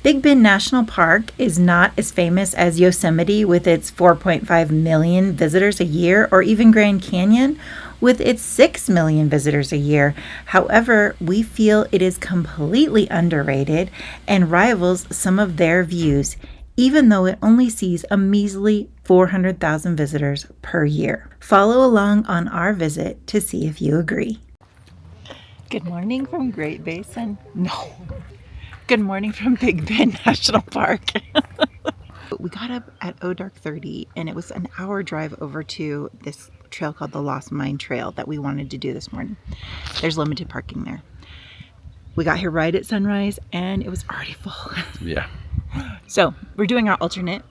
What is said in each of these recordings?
Big Bend National Park is not as famous as Yosemite with its 4.5 million visitors a year, or even Grand Canyon with its 6 million visitors a year. However, we feel it is completely underrated and rivals some of their views, even though it only sees a measly 400,000 visitors per year. Follow along on our visit to see if you agree. Good morning from Great Basin. No. Good morning from Big Bend National Park. We got up at dark 30 and it was an hour drive over to this trail called the Lost Mine Trail that we wanted to do this morning. There's limited parking there. We got here right at sunrise and it was already full. Yeah. So we're doing our alternate,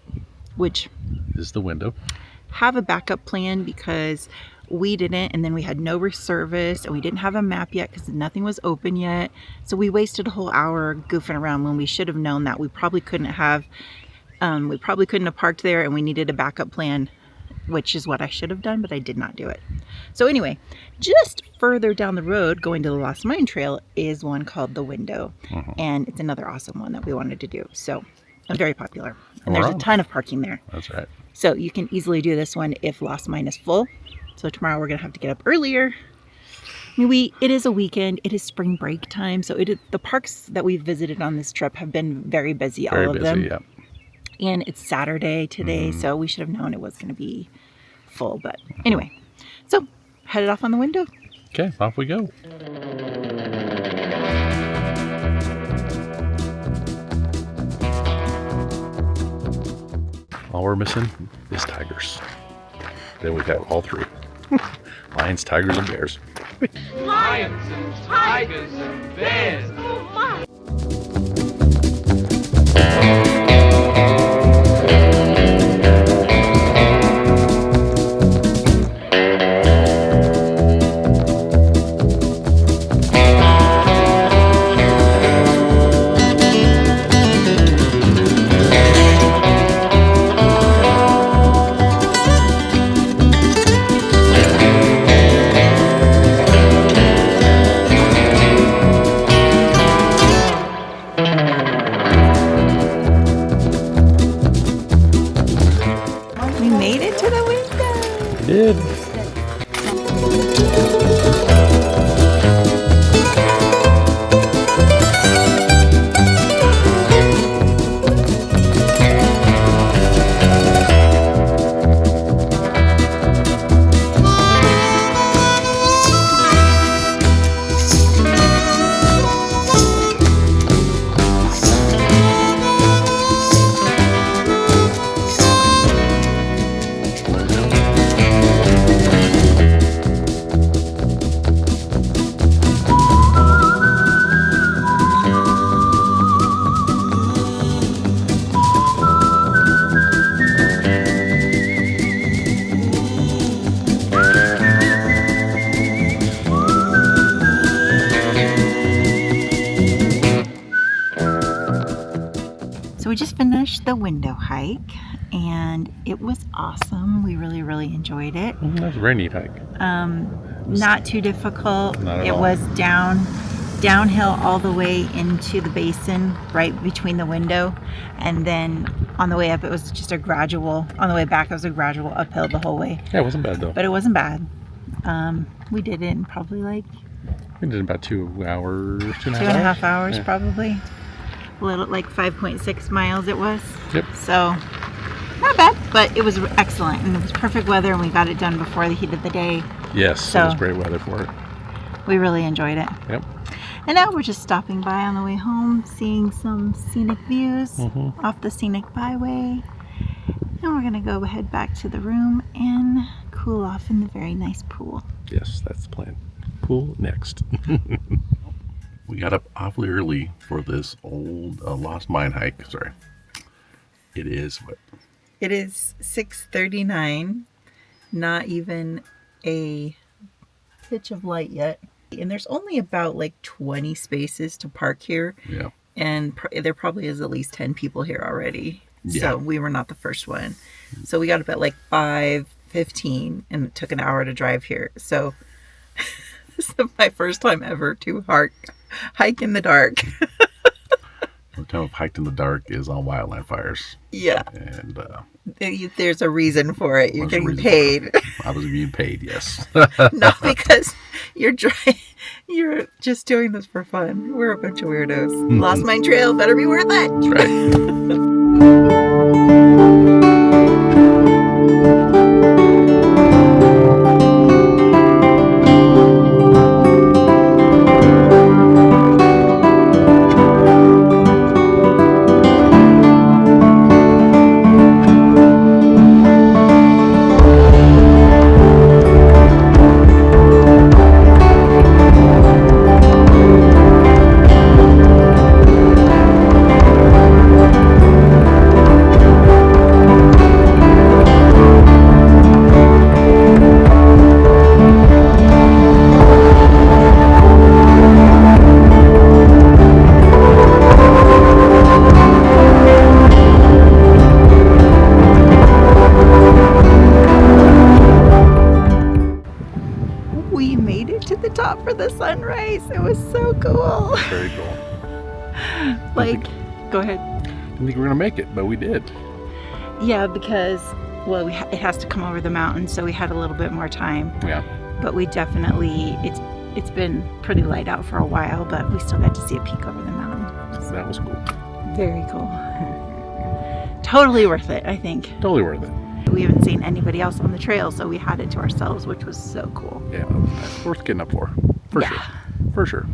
which is the window. Have a backup plan because we didn't, and then we had no service and we didn't have a map yet because nothing was open yet. So we wasted a whole hour goofing around when we should have known that we probably couldn't have parked there, and we needed a backup plan, which is what I should have done, but I did not do it. So anyway, just further down the road going to the Lost Mine Trail is one called the Window, and it's another awesome one that we wanted to do. So very popular, and there's a ton of parking there. That's right. So you can easily do this one if Lost Mine is full. So tomorrow we're gonna have to get up earlier. I mean, it is a weekend. It is spring break time, so the parks that we've visited on this trip have been very busy. All of them. Yeah. And it's Saturday today, so we should have known it was going to be full. But anyway, so headed off on the Window. Okay, off we go. All we're missing is tigers. Then we got all three. Lions, tigers, and bears. Lions and tigers and bears. Oh my! Did. So we just finished the Window hike and it was awesome. We really enjoyed it. That was a very neat hike. Not too difficult. Not at it all. Was downhill all the way into the basin right between the Window, and then on the way up it was just a gradual, on the way back it was a gradual uphill the whole way. Yeah, it wasn't bad though. But it wasn't bad. We did it in probably we did about 2 hours, 2.5 hours yeah. Probably. A little, 5.6 miles it was. Yep. So not bad, but it was excellent, and it was perfect weather, and we got it done before the heat of the day. Yes, so it was great weather for it. We really enjoyed it. Yep. And now we're just stopping by on the way home, seeing some scenic views off the scenic byway. And we're gonna go head back to the room and cool off in the very nice pool. Yes, that's the plan. Pool next. We got up awfully early for this old Lost Mine hike. Sorry. It is what? It is 6:39. Not even a pitch of light yet. And there's only about 20 spaces to park here. Yeah. And there probably is at least 10 people here already. Yeah. So we were not the first one. So we got up at 5:15 and it took an hour to drive here. So this is my first time ever to hike in the dark. only time I've hiked in the dark is on wildland fires. Yeah. And There's a reason for it. You're there's a getting reason paid. I was being paid, yes. Not because you're you're just doing this for fun. We're a bunch of weirdos. Lost Mine Trail better be worth it. That's right. We made it to the top for the sunrise. It was so cool. Very cool. Go ahead. Didn't think we were going to make it, but we did. Yeah, because, well, it has to come over the mountain, so we had a little bit more time. Yeah. But we definitely, it's been pretty light out for a while, but we still got to see a peek over the mountain. So that was cool. Very cool. Totally worth it, I think. Totally worth it. We haven't seen anybody else on the trail, so we had it to ourselves, which was so cool. Yeah, that's worth getting up for. For Yeah. sure. For sure.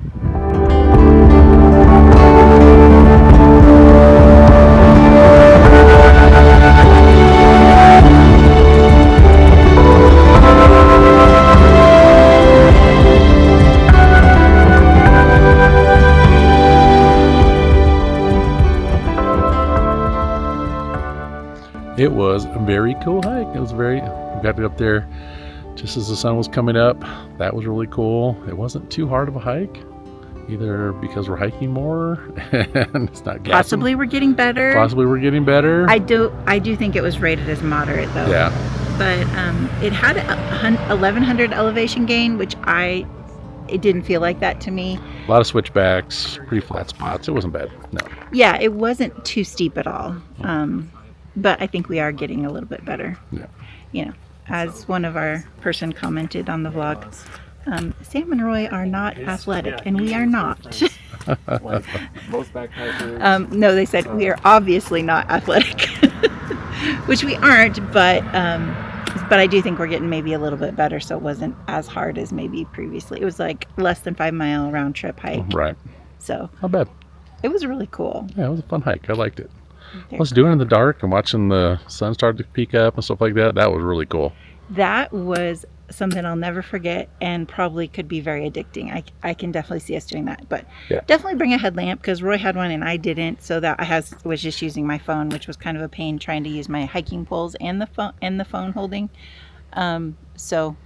It was a very cool hike. We got to get up there just as the sun was coming up. That was really cool. It wasn't too hard of a hike, either because we're hiking more and it's not gassing. Possibly we're getting better. Possibly we're getting better. I do think it was rated as moderate though. Yeah. But it had a 1,100 elevation gain, which it didn't feel like that to me. A lot of switchbacks, pretty flat spots. It wasn't bad. No. Yeah, it wasn't too steep at all. But I think we are getting a little bit better. Yeah. You know, as one of our person commented on the vlog, Sam and Roy are not athletic, and we are not. Most backpackers. No, they said we are obviously not athletic, which we aren't, but I do think we're getting maybe a little bit better, so it wasn't as hard as maybe previously. It was like less than 5 mile round trip hike. Right. So Not bad. it was really cool. Yeah, it was a fun hike. I liked it. Very Plus doing it in the dark and watching the sun start to peek up and stuff like that, that was really cool. That was something I'll never forget and probably could be very addicting. I can definitely see us doing that. But Yeah. definitely bring a headlamp because Roy had one and I didn't. So that was just using my phone, which was kind of a pain trying to use my hiking poles and the phone holding. So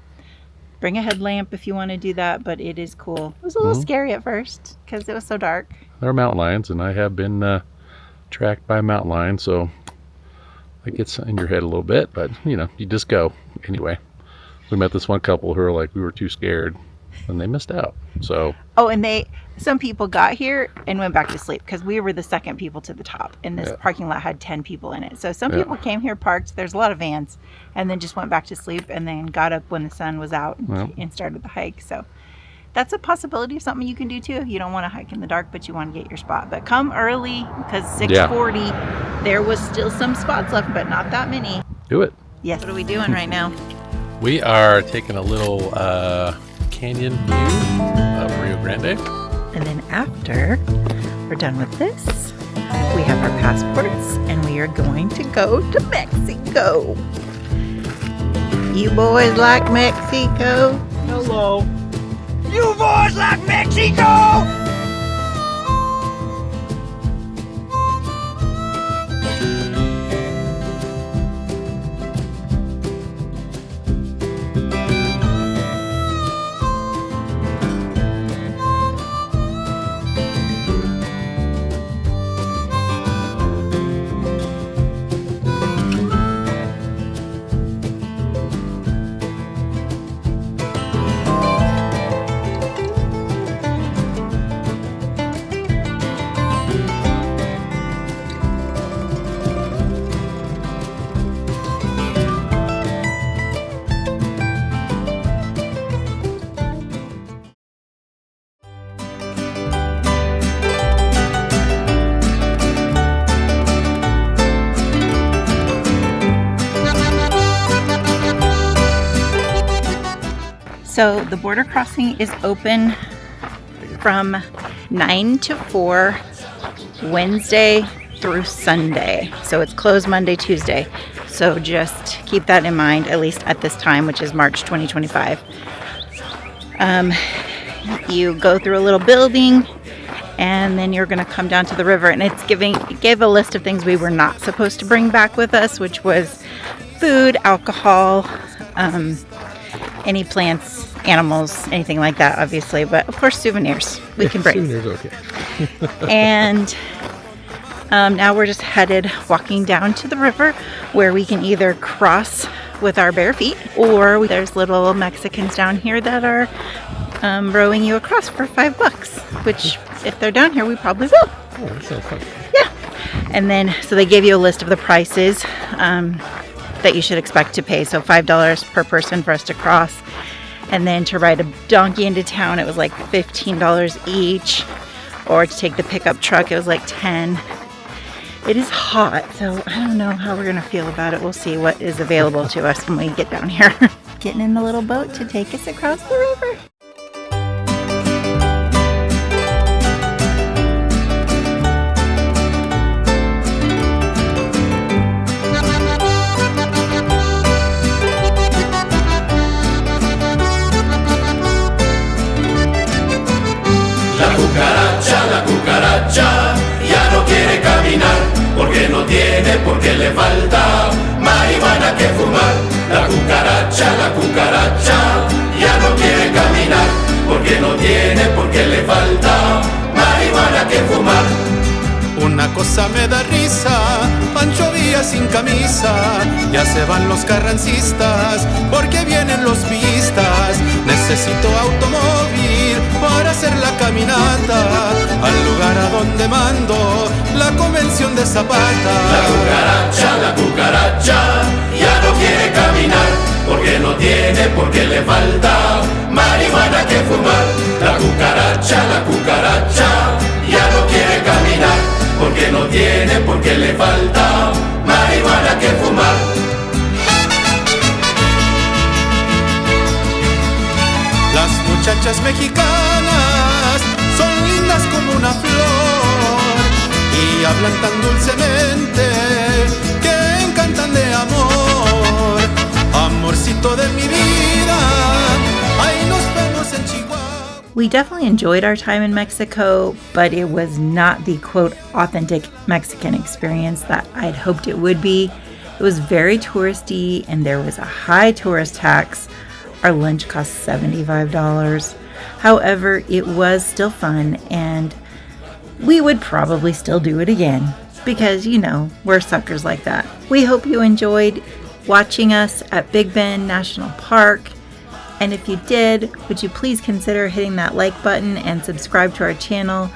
bring a headlamp if you want to do that. But it is cool. It was a little scary at first because it was so dark. There are mountain lions, and I have been tracked by a mountain lion, so it gets in your head a little bit, but you just go. Anyway, we met this one couple who were like, we were too scared, and they missed out. So Oh, and some people got here and went back to sleep because we were the second people to the top, and this parking lot had 10 people in it. So some people came here, parked, there's a lot of vans, and then just went back to sleep and then got up when the sun was out and started the hike. So that's a possibility of something you can do too if you don't want to hike in the dark, but you want to get your spot. But come early because 6:40, there was still some spots left, but not that many. do it. Yes. What are we doing right now? We are taking a little canyon view of Rio Grande. And then after we're done with this, we have our passports and we are going to go to Mexico. You boys like Mexico? Hello. You boys like Mexico? So the border crossing is open from 9 to 4 Wednesday through Sunday. So it's closed Monday, Tuesday. So just keep that in mind, at least at this time, which is March 2025. You go through a little building, and then you're going to come down to the river. And it gave a list of things we were not supposed to bring back with us, which was food, alcohol, any plants, animals, anything like that, obviously. But of course, souvenirs we can bring. Souvenirs, okay. And now we're just walking down to the river, where we can either cross with our bare feet, or there's little Mexicans down here that are rowing you across for $5, which if they're down here, we probably will. Oh, that sounds fun. Yeah. And then, so they gave you a list of the prices that you should expect to pay. So $5 per person for us to cross. And then to ride a donkey into town, it was like $15 each. Or to take the pickup truck, it was like $10. It is hot, so I don't know how we're going to feel about it. We'll see what is available to us when we get down here. Getting in the little boat to take us across the river. La cucaracha ya no quiere caminar, porque no tiene, porque le falta marihuana que fumar. La cucaracha ya no quiere caminar, porque no tiene, porque le falta marihuana que fumar. Una cosa me da risa, Pancho Villa sin camisa, ya se van los carrancistas, porque vienen los vistas. Necesito automóvil para hacer la caminata, al lugar a donde mando la convención de Zapata. La cucaracha ya no quiere caminar, porque no tiene, porque le falta marihuana que fumar. La cucaracha ya no quiere caminar, porque no tiene, porque le falta marihuana que fumar. Las muchachas mexicanas son lindas como una flor y hablan tan dulcemente que encantan de amor. Amorcito de mi vida, ahí nos vemos en Chihuahua. We definitely enjoyed our time in Mexico, but it was not the quote authentic Mexican experience that I'd hoped it would be. It was very touristy and there was a high tourist tax. Our lunch cost $75. However, it was still fun and we would probably still do it again because, you know, we're suckers like that. We hope you enjoyed watching us at Big Bend National Park. And if you did, would you please consider hitting that like button and subscribe to our channel?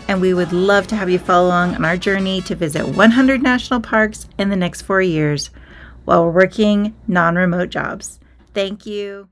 And we would love to have you follow along on our journey to visit 100 national parks in the next 4 years while we're working non-remote jobs. Thank you.